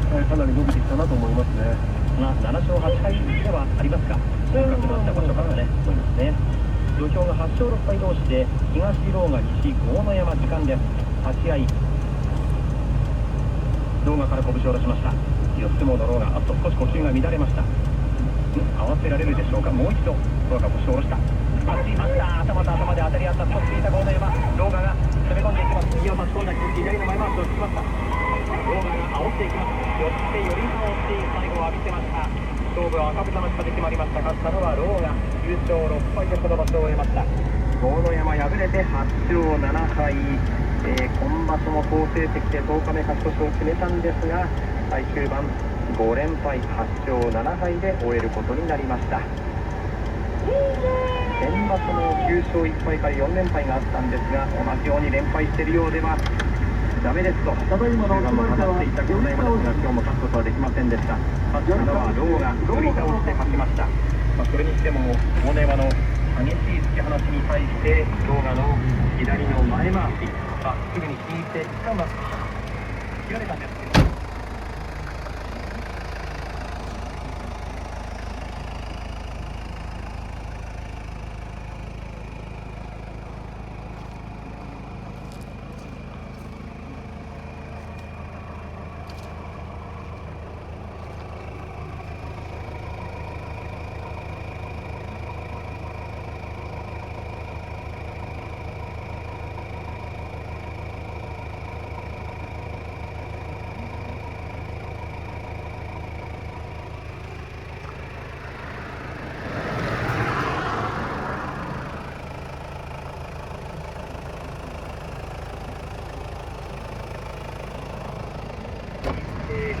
かなり伸びてきたなと思いますね。7勝8敗ではありますが、本格のあった場所からね、思いますね。土俵が8勝6敗同士で、東狼雅、西豪ノ山、時間です。立ち合い、狼雅から拳を下ろしました。四つ相撲の狼雅、あと少し呼吸が乱れました。合わせられるでしょうか。もう一度狼雅、腰を下ろした。立ちました。頭と頭で当たり合った。少し引いた豪ノ山、狼雅が攻め込んでいきます。右を差し込んだ左の前回しを引きました。狼雅が煽っていきます。寄って寄り倒し、最後は浴びせました。勝負は赤豚の下で決まりました。勝ったのは狼雅、9勝6敗でこの場所を終えました。豪ノ山敗れて8勝7敗、今場所も好成績で10日目勝ち越しを決めたんですが、最終盤5連敗8勝7敗で終えることになりました。先場所も9勝1敗から4連敗があったんですが、同じように連敗しているようではダメですと終盤も語っていた豪ノ山ですが、今日も勝つことはできませんでした。勝ったのは狼雅、振り倒して勝ちました。それにしても豪ノ山の激しい突き放しに対して狼雅の左の前回し、すぐに引いてしかも切られたんですけど、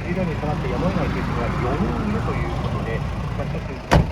十両に下がってやむを得ない選手が4人いるということで、一つ